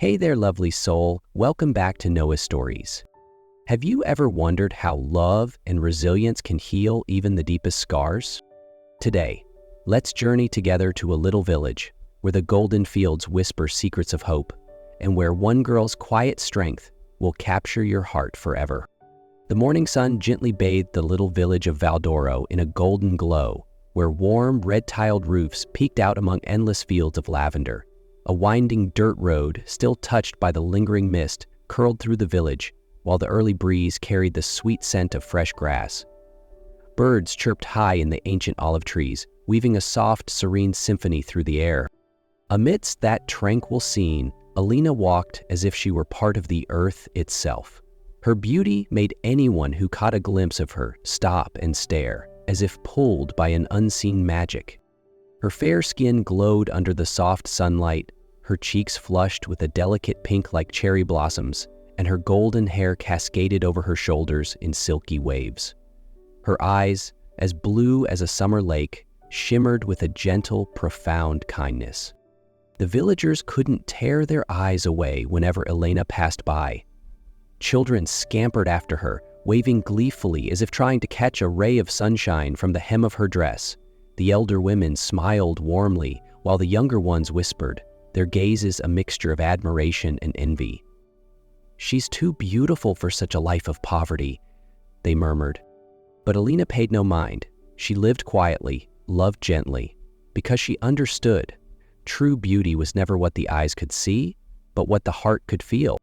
Hey there, lovely soul. Welcome back to Noah's Stories. Have you ever wondered how love and resilience can heal even the deepest scars? Today, let's journey together to a little village where the golden fields whisper secrets of hope and where one girl's quiet strength will capture your heart forever. The morning sun gently bathed the little village of Valdoro in a golden glow, where warm, red-tiled roofs peeked out among endless fields of lavender. A winding dirt road, still touched by the lingering mist, curled through the village, while the early breeze carried the sweet scent of fresh grass. Birds chirped high in the ancient olive trees, weaving a soft, serene symphony through the air. Amidst that tranquil scene, Elina walked as if she were part of the earth itself. Her beauty made anyone who caught a glimpse of her stop and stare, as if pulled by an unseen magic. Her fair skin glowed under the soft sunlight, her cheeks flushed with a delicate pink like cherry blossoms, and her golden hair cascaded over her shoulders in silky waves. Her eyes, as blue as a summer lake, shimmered with a gentle, profound kindness. The villagers couldn't tear their eyes away whenever Elina passed by. Children scampered after her, waving gleefully as if trying to catch a ray of sunshine from the hem of her dress. The elder women smiled warmly, while the younger ones whispered, their gazes a mixture of admiration and envy. "She's too beautiful for such a life of poverty," they murmured. But Elina paid no mind. She lived quietly, loved gently, because she understood true beauty was never what the eyes could see, but what the heart could feel.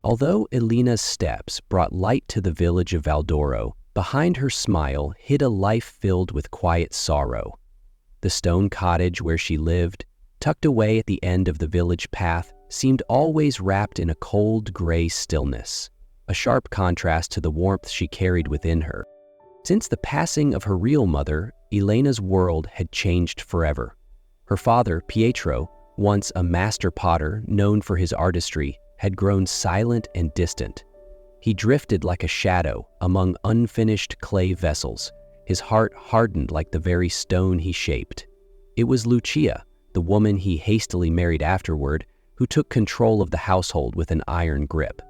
Although Elina's steps brought light to the village of Valdoro, behind her smile hid a life filled with quiet sorrow. The stone cottage where she lived, tucked away at the end of the village path, seemed always wrapped in a cold, gray stillness, a sharp contrast to the warmth she carried within her. Since the passing of her real mother, Elena's world had changed forever. Her father, Pietro, once a master potter known for his artistry, had grown silent and distant. He drifted like a shadow among unfinished clay vessels, his heart hardened like the very stone he shaped. It was Lucia, the woman he hastily married afterward, who took control of the household with an iron grip.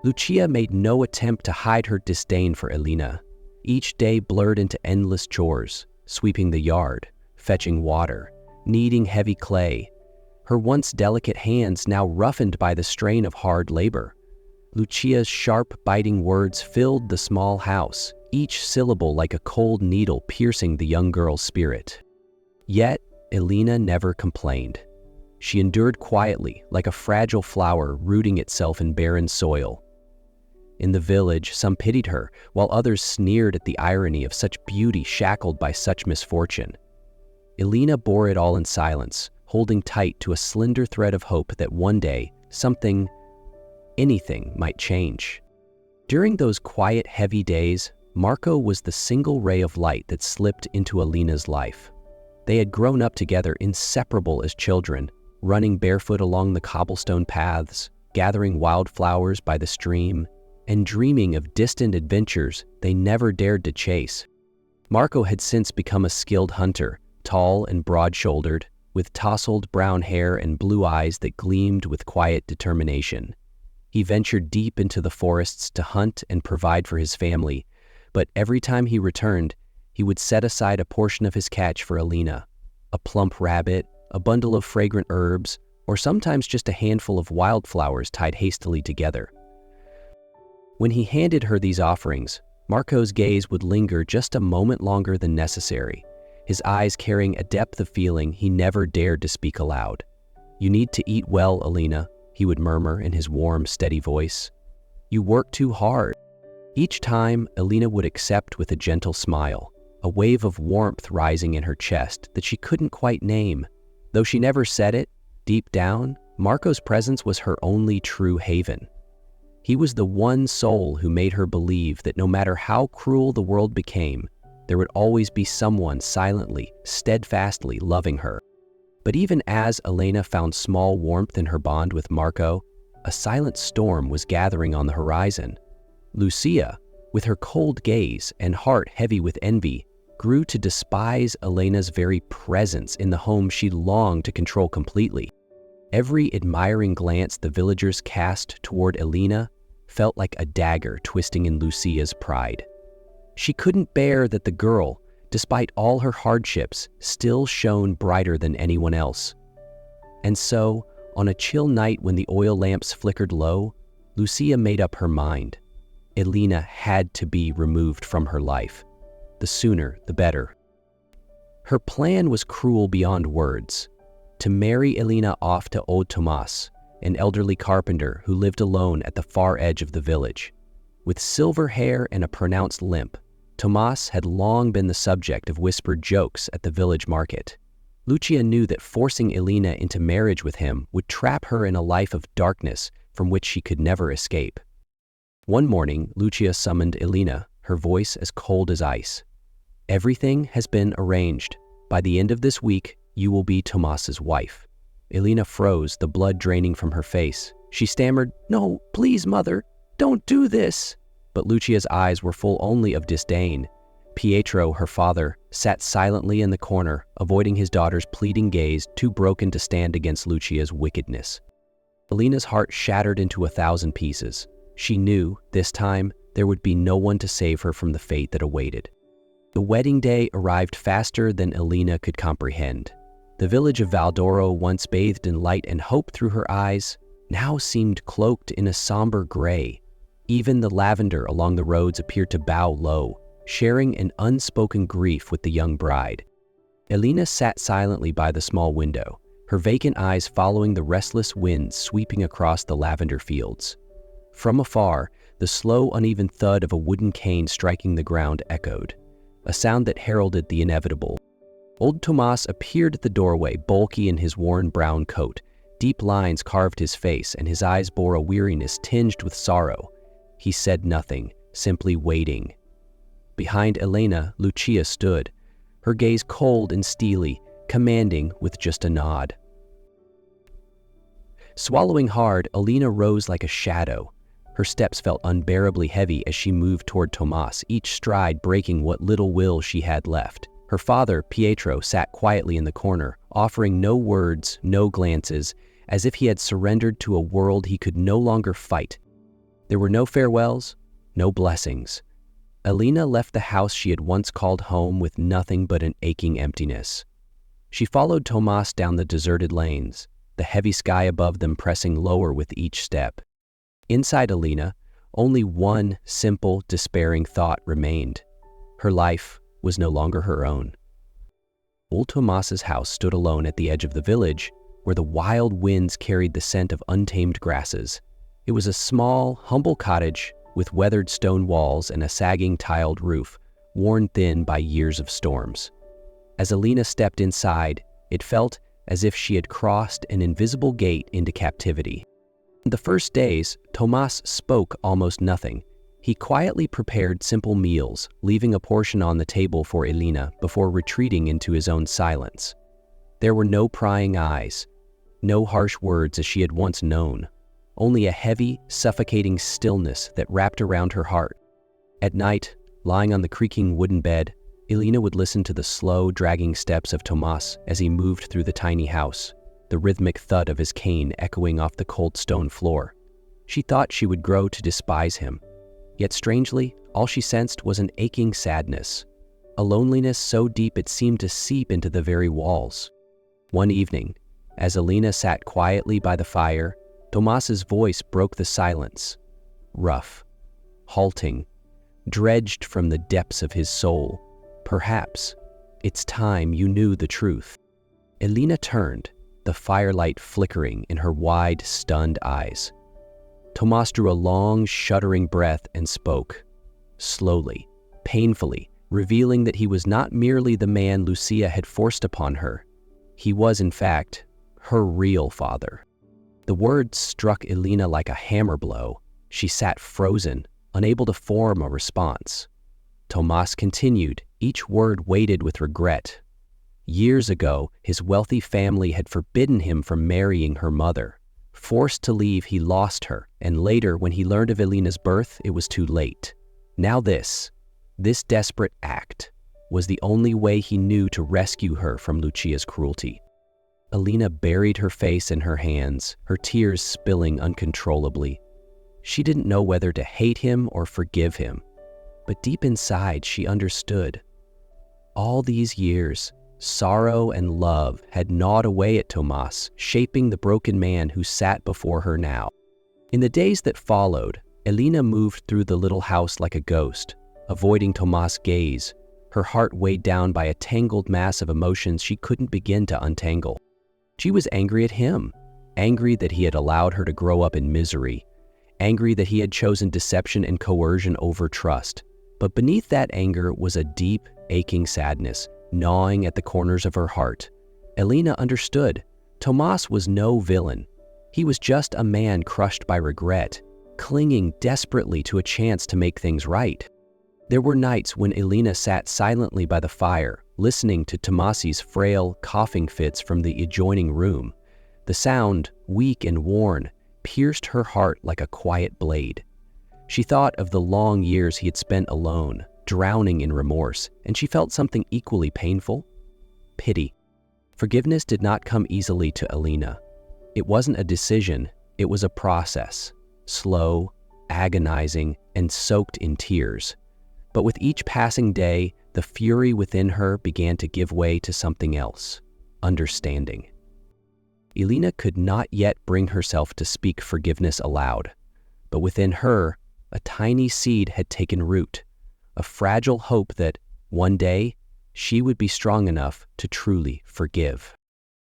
Lucia made no attempt to hide her disdain for Elina. Each day blurred into endless chores, sweeping the yard, fetching water, kneading heavy clay, her once delicate hands now roughened by the strain of hard labor. Lucia's sharp, biting words filled the small house, each syllable like a cold needle piercing the young girl's spirit. Yet, Elina never complained. She endured quietly, like a fragile flower rooting itself in barren soil. In the village, some pitied her, while others sneered at the irony of such beauty shackled by such misfortune. Elina bore it all in silence, holding tight to a slender thread of hope that one day, anything might change. During those quiet, heavy days, Marco was the single ray of light that slipped into Elina's life. They had grown up together, inseparable as children, running barefoot along the cobblestone paths, gathering wildflowers by the stream, and dreaming of distant adventures they never dared to chase. Marco had since become a skilled hunter, tall and broad-shouldered, with tousled brown hair and blue eyes that gleamed with quiet determination. He ventured deep into the forests to hunt and provide for his family, but every time he returned, he would set aside a portion of his catch for Elina, a plump rabbit, a bundle of fragrant herbs, or sometimes just a handful of wildflowers tied hastily together. When he handed her these offerings, Marco's gaze would linger just a moment longer than necessary, his eyes carrying a depth of feeling he never dared to speak aloud. "You need to eat well, Elina," he would murmur in his warm, steady voice. "You work too hard." Each time, Elina would accept with a gentle smile, a wave of warmth rising in her chest that she couldn't quite name. Though she never said it, deep down, Marco's presence was her only true haven. He was the one soul who made her believe that no matter how cruel the world became, there would always be someone silently, steadfastly loving her. But even as Elina found small warmth in her bond with Marco, a silent storm was gathering on the horizon. Lucia, with her cold gaze and heart heavy with envy, grew to despise Elena's very presence in the home she longed to control completely. Every admiring glance the villagers cast toward Elina felt like a dagger twisting in Lucia's pride. She couldn't bear that the girl, despite all her hardships, still shone brighter than anyone else. And so, on a chill night when the oil lamps flickered low, Lucia made up her mind. Elina had to be removed from her life. The sooner, the better. Her plan was cruel beyond words: to marry Elina off to old Tomas, an elderly carpenter who lived alone at the far edge of the village. With silver hair and a pronounced limp, Tomas had long been the subject of whispered jokes at the village market. Lucia knew that forcing Elina into marriage with him would trap her in a life of darkness from which she could never escape. One morning, Lucia summoned Elina, her voice as cold as ice. "Everything has been arranged. By the end of this week, you will be Tomas's wife." Elina froze, the blood draining from her face. She stammered, "No, please, mother, don't do this." But Lucia's eyes were full only of disdain. Pietro, her father, sat silently in the corner, avoiding his daughter's pleading gaze, too broken to stand against Lucia's wickedness. Elina's heart shattered into 1,000 pieces. She knew, this time, there would be no one to save her from the fate that awaited. The wedding day arrived faster than Elina could comprehend. The village of Valdoro, once bathed in light and hope through her eyes, now seemed cloaked in a somber gray. Even the lavender along the roads appeared to bow low, sharing an unspoken grief with the young bride. Elina sat silently by the small window, her vacant eyes following the restless winds sweeping across the lavender fields. From afar, the slow, uneven thud of a wooden cane striking the ground echoed, a sound that heralded the inevitable. Old Tomas appeared at the doorway, bulky in his worn brown coat. Deep lines carved his face, and his eyes bore a weariness tinged with sorrow. He said nothing, simply waiting. Behind Elena, Lucia stood, her gaze cold and steely, commanding with just a nod. Swallowing hard, Elina rose like a shadow. Her steps felt unbearably heavy as she moved toward Tomas, each stride breaking what little will she had left. Her father, Pietro, sat quietly in the corner, offering no words, no glances, as if he had surrendered to a world he could no longer fight. There were no farewells, no blessings. Elina left the house she had once called home with nothing but an aching emptiness. She followed Tomas down the deserted lanes, the heavy sky above them pressing lower with each step. Inside Elina, only one simple, despairing thought remained. Her life was no longer her own. Old Tomas's house stood alone at the edge of the village, where the wild winds carried the scent of untamed grasses. It was a small, humble cottage with weathered stone walls and a sagging tiled roof, worn thin by years of storms. As Elina stepped inside, it felt as if she had crossed an invisible gate into captivity. In the first days, Tomas spoke almost nothing. He quietly prepared simple meals, leaving a portion on the table for Elina before retreating into his own silence. There were no prying eyes, no harsh words as she had once known, only a heavy, suffocating stillness that wrapped around her heart. At night, lying on the creaking wooden bed, Elina would listen to the slow, dragging steps of Tomas as he moved through the tiny house, the rhythmic thud of his cane echoing off the cold stone floor. She thought she would grow to despise him. Yet strangely, all she sensed was an aching sadness, a loneliness so deep it seemed to seep into the very walls. One evening, as Elina sat quietly by the fire, Tomas's voice broke the silence, rough, halting, dredged from the depths of his soul. "Perhaps it's time you knew the truth." Elina turned, the firelight flickering in her wide, stunned eyes. Tomas drew a long, shuddering breath and spoke, slowly, painfully, revealing that he was not merely the man Lucia had forced upon her. He was, in fact, her real father. The words struck Elina like a hammer blow. She sat frozen, unable to form a response. Tomas continued, each word weighted with regret. Years ago, his wealthy family had forbidden him from marrying her mother. Forced to leave, he lost her, and later, when he learned of Elina's birth, it was too late. Now this desperate act, was the only way he knew to rescue her from Lucia's cruelty. Elina buried her face in her hands, her tears spilling uncontrollably. She didn't know whether to hate him or forgive him, but deep inside she understood. All these years, sorrow and love had gnawed away at Tomas, shaping the broken man who sat before her now. In the days that followed, Elina moved through the little house like a ghost, avoiding Tomas' gaze, her heart weighed down by a tangled mass of emotions she couldn't begin to untangle. She was angry at him, angry that he had allowed her to grow up in misery, angry that he had chosen deception and coercion over trust. But beneath that anger was a deep, aching sadness, gnawing at the corners of her heart. Elina understood. Tomas was no villain. He was just a man crushed by regret, clinging desperately to a chance to make things right. There were nights when Elina sat silently by the fire, listening to Tomasi's frail, coughing fits from the adjoining room. The sound, weak and worn, pierced her heart like a quiet blade. She thought of the long years he had spent alone, drowning in remorse, and she felt something equally painful: pity. Forgiveness did not come easily to Elina. It wasn't a decision, it was a process, slow, agonizing, and soaked in tears. But with each passing day, the fury within her began to give way to something else: understanding. Elina could not yet bring herself to speak forgiveness aloud, but within her, a tiny seed had taken root, a fragile hope that, one day, she would be strong enough to truly forgive.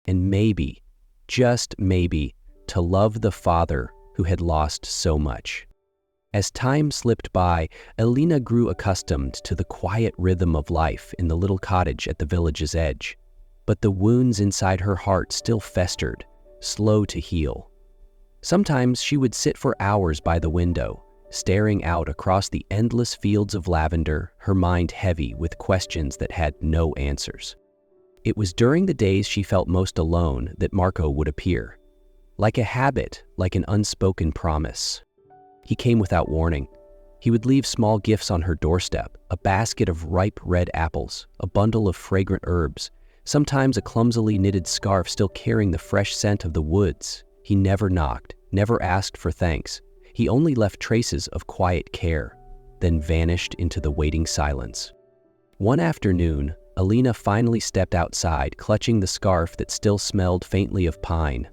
And maybe, just maybe, to love the father who had lost so much. As time slipped by, Elina grew accustomed to the quiet rhythm of life in the little cottage at the village's edge. But the wounds inside her heart still festered, slow to heal. Sometimes she would sit for hours by the window, staring out across the endless fields of lavender, her mind heavy with questions that had no answers. It was during the days she felt most alone that Marco would appear. Like a habit, like an unspoken promise. He came without warning. He would leave small gifts on her doorstep: a basket of ripe red apples, a bundle of fragrant herbs, sometimes a clumsily knitted scarf still carrying the fresh scent of the woods. He never knocked, never asked for thanks. He only left traces of quiet care, then vanished into the waiting silence. One afternoon, Elina finally stepped outside, clutching the scarf that still smelled faintly of pine.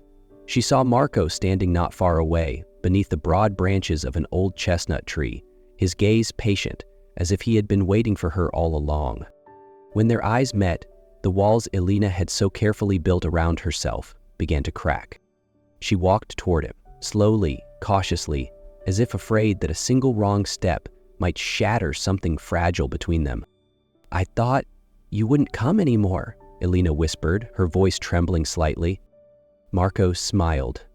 She saw Marco standing not far away, beneath the broad branches of an old chestnut tree, his gaze patient, as if he had been waiting for her all along. When their eyes met, the walls Elina had so carefully built around herself began to crack. She walked toward him, slowly, cautiously, as if afraid that a single wrong step might shatter something fragile between them. "I thought you wouldn't come anymore," Elina whispered, her voice trembling slightly. Marco smiled,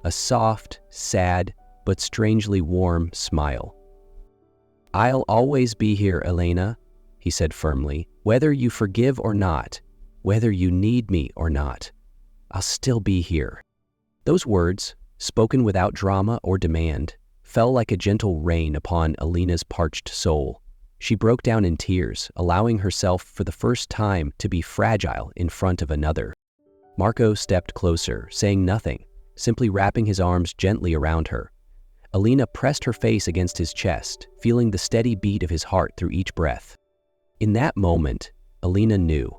a soft, sad, but strangely warm smile. "I'll always be here, Elena," he said firmly. "Whether you forgive or not, whether you need me or not, I'll still be here." Those words, spoken without drama or demand, fell like a gentle rain upon Elina's parched soul. She broke down in tears, allowing herself for the first time to be fragile in front of another. Marco stepped closer, saying nothing, simply wrapping his arms gently around her. Elina pressed her face against his chest, feeling the steady beat of his heart through each breath. In that moment, Elina knew.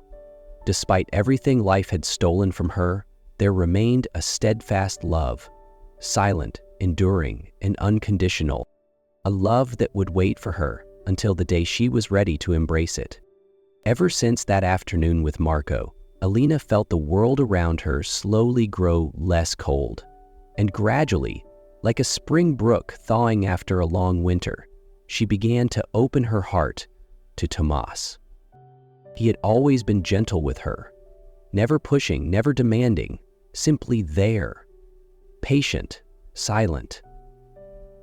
Despite everything life had stolen from her, there remained a steadfast love, silent, enduring, and unconditional, a love that would wait for her until the day she was ready to embrace it. Ever since that afternoon with Marco, Elina felt the world around her slowly grow less cold, and gradually, like a spring brook thawing after a long winter, she began to open her heart to Tomas. He had always been gentle with her, never pushing, never demanding, simply there, patient, silent.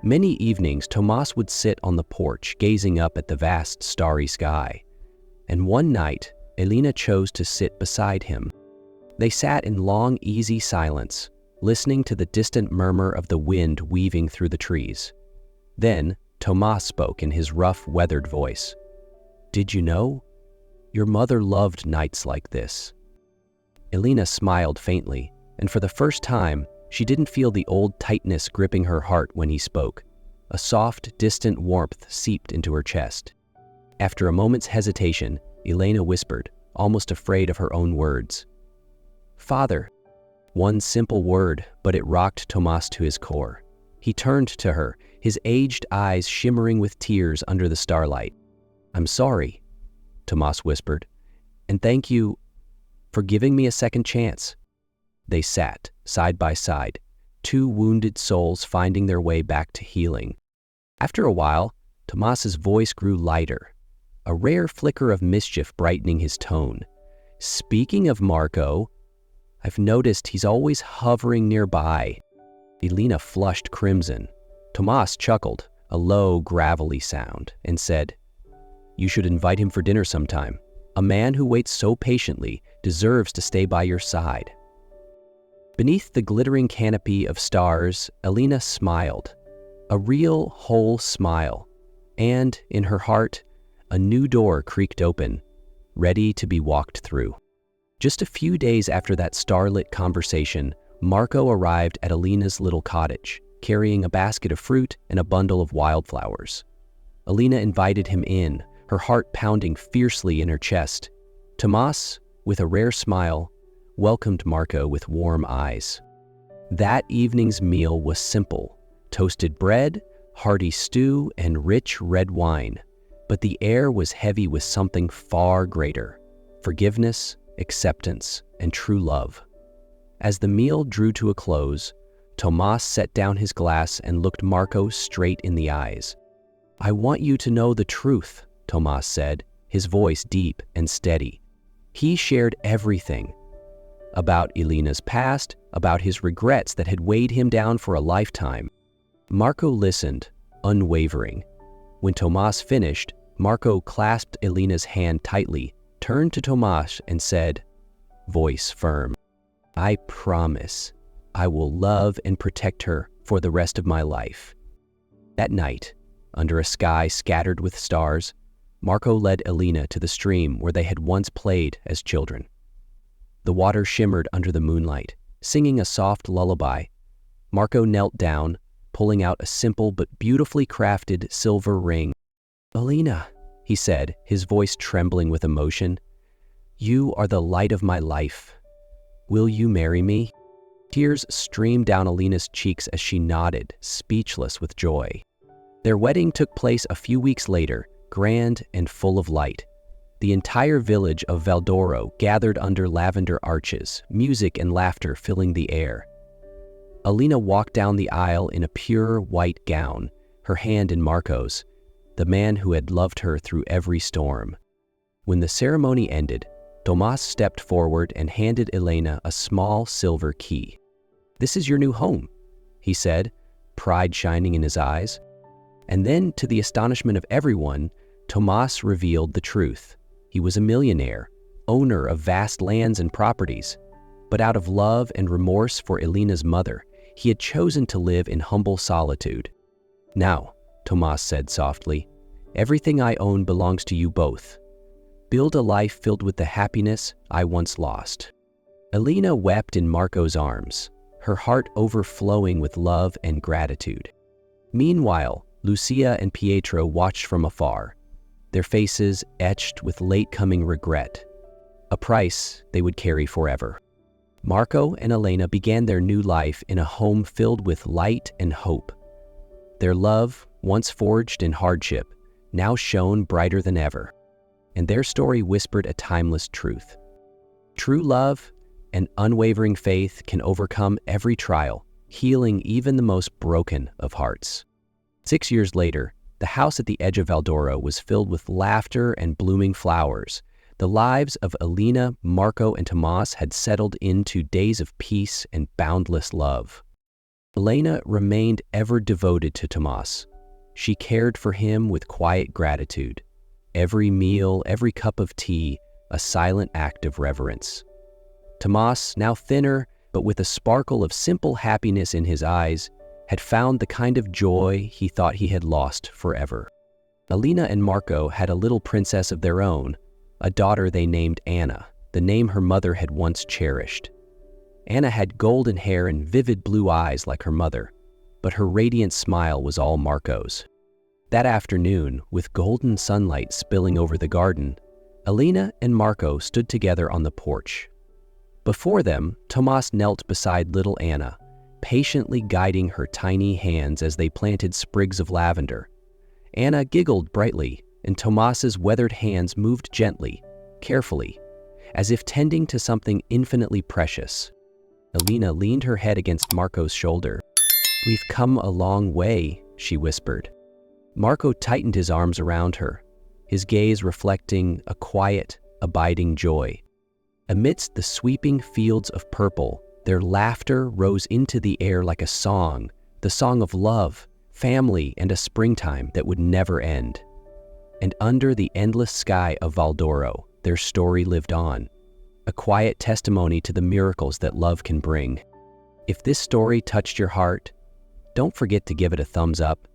Many evenings, Tomas would sit on the porch, gazing up at the vast starry sky, and one night, Elina chose to sit beside him. They sat in long, easy silence, listening to the distant murmur of the wind weaving through the trees. Then, Tomas spoke in his rough, weathered voice. "Did you know? Your mother loved nights like this." Elina smiled faintly, and for the first time, she didn't feel the old tightness gripping her heart when he spoke. A soft, distant warmth seeped into her chest. After a moment's hesitation, Elina whispered, almost afraid of her own words. "Father." One simple word, but it rocked Tomas to his core. He turned to her, his aged eyes shimmering with tears under the starlight. "I'm sorry," Tomas whispered, "and thank you for giving me a second chance." They sat, side by side, two wounded souls finding their way back to healing. After a while, Tomas's voice grew lighter, a rare flicker of mischief brightening his tone. "Speaking of Marco, I've noticed he's always hovering nearby." Elina flushed crimson. Tomas chuckled, a low, gravelly sound, and said, "You should invite him for dinner sometime. A man who waits so patiently deserves to stay by your side." Beneath the glittering canopy of stars, Elina smiled, a real, whole smile, and, in her heart, a new door creaked open, ready to be walked through. Just a few days after that starlit conversation, Marco arrived at Elina's little cottage, carrying a basket of fruit and a bundle of wildflowers. Elina invited him in, her heart pounding fiercely in her chest. Tomas, with a rare smile, welcomed Marco with warm eyes. That evening's meal was simple: toasted bread, hearty stew, and rich red wine. But the air was heavy with something far greater: forgiveness, acceptance, and true love. As the meal drew to a close, Tomas set down his glass and looked Marco straight in the eyes. "I want you to know the truth," Tomas said, his voice deep and steady. He shared everything: about Elina's past, about his regrets that had weighed him down for a lifetime. Marco listened, unwavering. When Tomas finished, Marco clasped Elina's hand tightly, turned to Tomas and said, voice firm, "I promise I will love and protect her for the rest of my life." That night, under a sky scattered with stars, Marco led Elina to the stream where they had once played as children. The water shimmered under the moonlight, singing a soft lullaby. Marco knelt down, pulling out a simple but beautifully crafted silver ring. "Elina," he said, his voice trembling with emotion, "you are the light of my life. Will you marry me?" Tears streamed down Elina's cheeks as she nodded, speechless with joy. Their wedding took place a few weeks later, grand and full of light. The entire village of Valdoro gathered under lavender arches, music and laughter filling the air. Elina walked down the aisle in a pure white gown, her hand in Marco's, the man who had loved her through every storm. When the ceremony ended, Tomas stepped forward and handed Elina a small silver key. "This is your new home," he said, pride shining in his eyes. And then, to the astonishment of everyone, Tomas revealed the truth. He was a millionaire, owner of vast lands and properties. But out of love and remorse for Elina's mother, he had chosen to live in humble solitude. "Now," Tomas said softly, "everything I own belongs to you both. Build a life filled with the happiness I once lost." Elina wept in Marco's arms, her heart overflowing with love and gratitude. Meanwhile, Lucia and Pietro watched from afar, their faces etched with late-coming regret, a price they would carry forever. Marco and Elina began their new life in a home filled with light and hope. Their love, once forged in hardship, now shone brighter than ever, and their story whispered a timeless truth. True love and unwavering faith can overcome every trial, healing even the most broken of hearts. 6 years later, the house at the edge of Valdoro was filled with laughter and blooming flowers. The lives of Elina, Marco, and Tomas had settled into days of peace and boundless love. Elena remained ever devoted to Tomas. She cared for him with quiet gratitude. Every meal, every cup of tea, a silent act of reverence. Tomas, now thinner, but with a sparkle of simple happiness in his eyes, had found the kind of joy he thought he had lost forever. Elina and Marco had a little princess of their own, a daughter they named Anna. the name her mother had once cherished. Anna had golden hair and vivid blue eyes like her mother, but her radiant smile was all Marco's. That afternoon, with golden sunlight spilling over the garden, Elina and Marco stood together on the porch. Before them, Tomas knelt beside little Anna, patiently guiding her tiny hands as they planted sprigs of lavender. Anna giggled brightly, and Tomas's weathered hands moved gently, carefully, as if tending to something infinitely precious. Elina leaned her head against Marco's shoulder. "We've come a long way," she whispered. Marco tightened his arms around her, his gaze reflecting a quiet, abiding joy. Amidst the sweeping fields of purple, their laughter rose into the air like a song, the song of love, family, and a springtime that would never end. And under the endless sky of Valdoro, their story lived on, a quiet testimony to the miracles that love can bring. If this story touched your heart, don't forget to give it a thumbs up,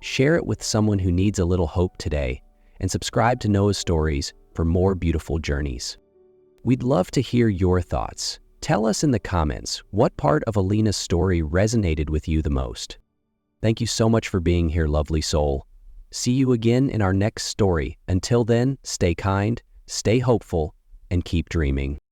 share it with someone who needs a little hope today, and subscribe to Noah's Stories for more beautiful journeys. We'd love to hear your thoughts. Tell us in the comments what part of Elina's story resonated with you the most. Thank you so much for being here, lovely soul. See you again in our next story. Until then, stay kind, stay hopeful, and keep dreaming.